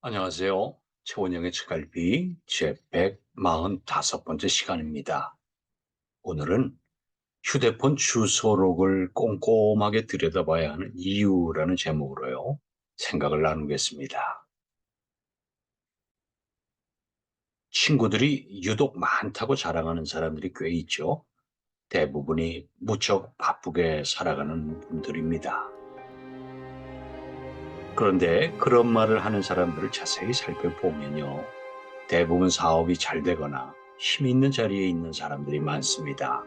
안녕하세요. 최원영의 책갈피 제145번째 시간입니다. 오늘은 휴대폰 주소록을 꼼꼼하게 들여다봐야 하는 이유라는 제목으로요. 생각을 나누겠습니다. 친구들이 유독 많다고 자랑하는 사람들이 꽤 있죠. 대부분이 무척 바쁘게 살아가는 분들입니다. 그런데 그런 말을 하는 사람들을 자세히 살펴보면요. 대부분 사업이 잘 되거나 힘 있는 자리에 있는 사람들이 많습니다.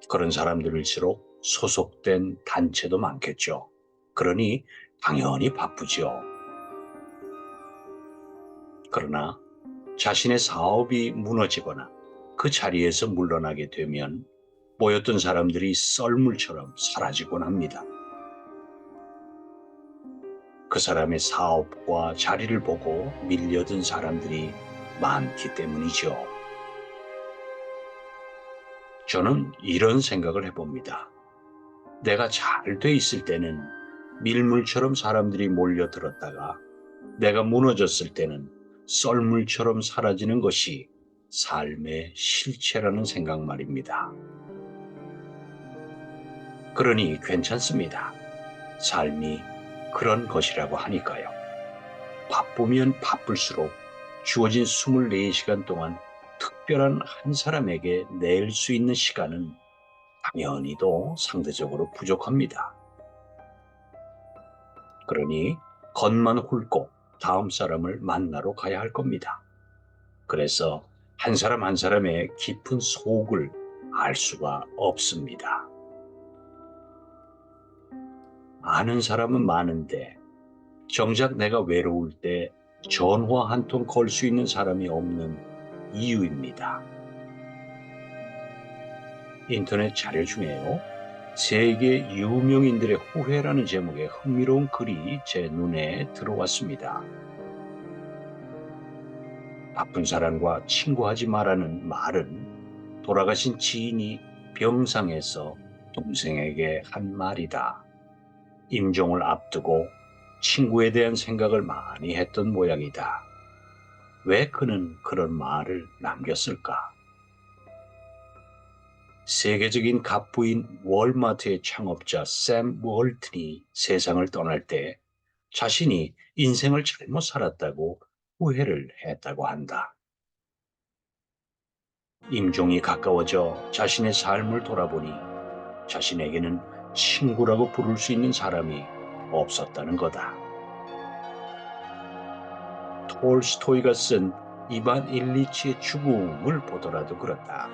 그런 사람들일수록 소속된 단체도 많겠죠. 그러니 당연히 바쁘죠. 그러나 자신의 사업이 무너지거나 그 자리에서 물러나게 되면 모였던 사람들이 썰물처럼 사라지곤 합니다. 그 사람의 사업과 자리를 보고 밀려든 사람들이 많기 때문이죠. 저는 이런 생각을 해봅니다. 내가 잘 돼 있을 때는 밀물처럼 사람들이 몰려들었다가 내가 무너졌을 때는 썰물처럼 사라지는 것이 삶의 실체라는 생각 말입니다. 그러니 괜찮습니다. 삶이 그런 것이라고 하니까요. 바쁘면 바쁠수록 주어진 24시간 동안 특별한 한 사람에게 낼 수 있는 시간은 당연히도 상대적으로 부족합니다. 그러니 겉만 훑고 다음 사람을 만나러 가야 할 겁니다. 그래서 한 사람 한 사람의 깊은 속을 알 수가 없습니다. 아는 사람은 많은데 정작 내가 외로울 때 전화 한 통 걸 수 있는 사람이 없는 이유입니다. 인터넷 자료 중에요. 세계 유명인들의 후회라는 제목의 흥미로운 글이 제 눈에 들어왔습니다. 바쁜 사람과 친구하지 말라는 말은 돌아가신 지인이 병상에서 동생에게 한 말이다. 임종을 앞두고 친구에 대한 생각을 많이 했던 모양이다. 왜 그는 그런 말을 남겼을까? 세계적인 갑부인 월마트의 창업자 샘 월튼이 세상을 떠날 때 자신이 인생을 잘못 살았다고 후회를 했다고 한다. 임종이 가까워져 자신의 삶을 돌아보니 자신에게는 친구라고 부를 수 있는 사람이 없었다는 거다. 톨스토이가 쓴 이반 일리치의 죽음을 보더라도 그렇다.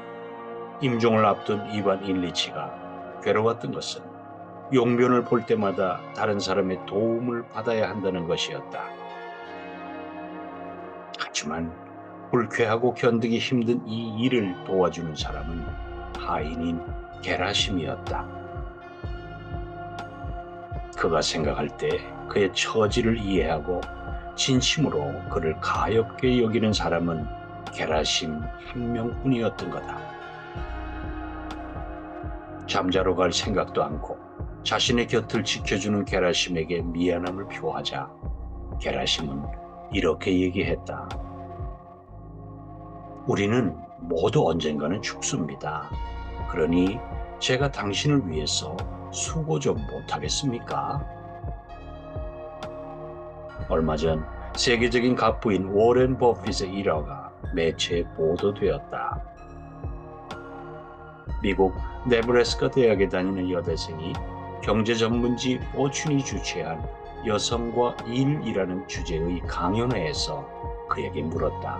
임종을 앞둔 이반 일리치가 괴로웠던 것은 용변을 볼 때마다 다른 사람의 도움을 받아야 한다는 것이었다. 하지만 불쾌하고 견디기 힘든 이 일을 도와주는 사람은 하인인 게라심이었다. 그가 생각할 때 그의 처지를 이해하고 진심으로 그를 가엾게 여기는 사람은 게라심 한 명뿐이었던 거다. 잠자러 갈 생각도 않고 자신의 곁을 지켜주는 게라심에게 미안함을 표하자 게라심은 이렇게 얘기했다. 우리는 모두 언젠가는 죽습니다. 그러니 제가 당신을 위해서 수고 좀 못하겠습니까? 얼마 전 세계적인 갑부인 워렌 버핏의 일화가 매체에 보도되었다. 미국 네브래스카 대학에 다니는 여대생이 경제 전문지 포춘이 주최한 여성과 일이라는 주제의 강연회에서 그에게 물었다.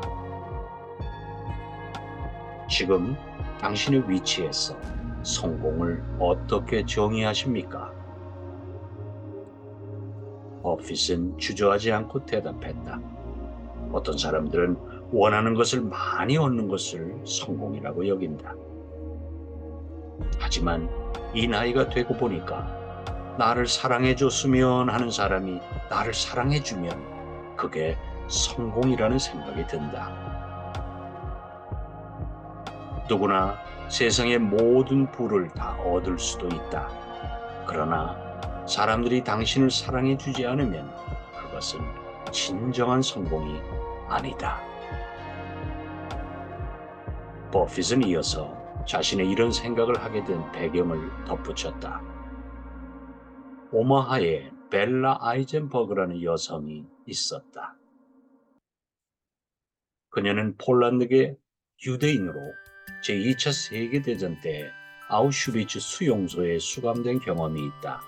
지금 당신의 위치에서 성공을 어떻게 정의하십니까? 버핏은 주저하지 않고 대답했다. 어떤 사람들은 원하는 것을 많이 얻는 것을 성공이라고 여긴다. 하지만 이 나이가 되고 보니까 나를 사랑해줬으면 하는 사람이 나를 사랑해주면 그게 성공이라는 생각이 든다. 누구나 세상의 모든 부를 다 얻을 수도 있다. 그러나 사람들이 당신을 사랑해주지 않으면 것은 진정한 성공이 아니다. 버핏은 이어서 자신의 이런 생각을 하게 된 배경을 덧붙였다. 오마하에 벨라 아이젠버그라는 여성이 있었다. 그녀는 폴란드계 유대인으로 제2차 세계대전 때 아우슈비츠 수용소에 수감된 경험이 있다.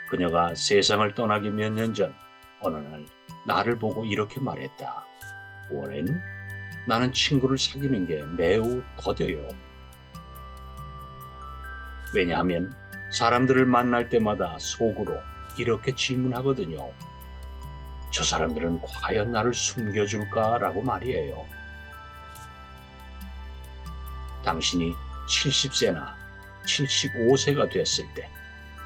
그녀가 세상을 떠나기 몇 년 전 어느 날 나를 보고 이렇게 말했다. 워렌, 나는 친구를 사귀는 게 매우 더뎌요. 왜냐하면 사람들을 만날 때마다 속으로 이렇게 질문하거든요. 저 사람들은 과연 나를 숨겨줄까라고 말이에요. 당신이 70세나 75세가 됐을 때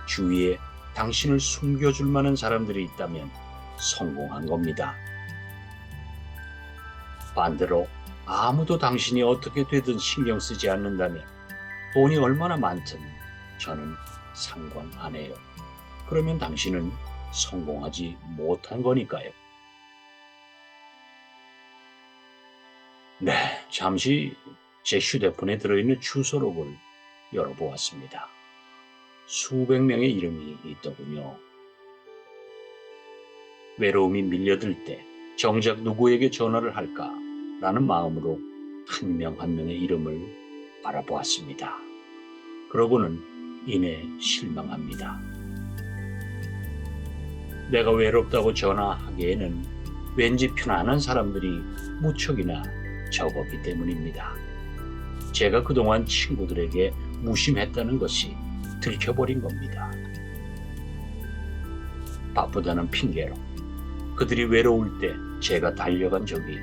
주위에 당신을 숨겨줄 만한 사람들이 있다면 성공한 겁니다. 반대로 아무도 당신이 어떻게 되든 신경 쓰지 않는다면 돈이 얼마나 많든 저는 상관 안 해요. 그러면 당신은 성공하지 못한 거니까요. 네, 잠시 제 휴대폰에 들어있는 주소록을 열어보았습니다. 수백 명의 이름이 있더군요. 외로움이 밀려들 때 정작 누구에게 전화를 할까라는 마음으로 한 명 한 명의 이름을 바라보았습니다. 그러고는 이내 실망합니다. 내가 외롭다고 전화하기에는 왠지 편안한 사람들이 무척이나 적었기 때문입니다. 제가 그동안 친구들에게 무심했다는 것이 들켜버린 겁니다. 바쁘다는 핑계로 그들이 외로울 때 제가 달려간 적이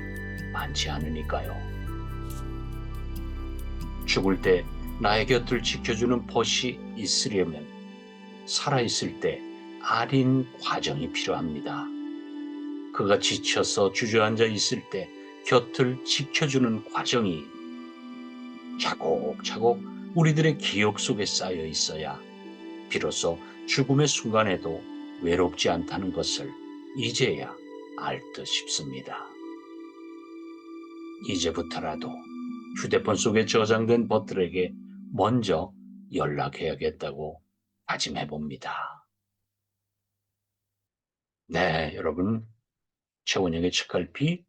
많지 않으니까요. 죽을 때 나의 곁을 지켜주는 벗이 있으려면 살아있을 때 아린 과정이 필요합니다. 그가 지쳐서 주저앉아 있을 때 곁을 지켜주는 과정이 차곡차곡 우리들의 기억 속에 쌓여 있어야 비로소 죽음의 순간에도 외롭지 않다는 것을 이제야 알 듯 싶습니다. 이제부터라도 휴대폰 속에 저장된 것들에게 먼저 연락해야겠다고 다짐해봅니다. 네, 여러분. 최원영의 책갈피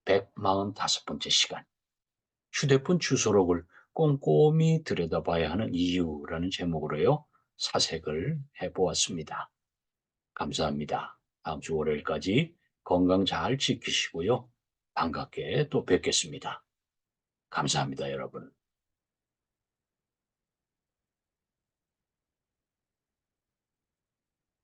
145번째 시간. 휴대폰 주소록을 꼼꼼히 들여다봐야 하는 이유라는 제목으로요. 사색을 해보았습니다. 감사합니다. 다음 주 월요일까지 건강 잘 지키시고요. 반갑게 또 뵙겠습니다. 감사합니다, 여러분.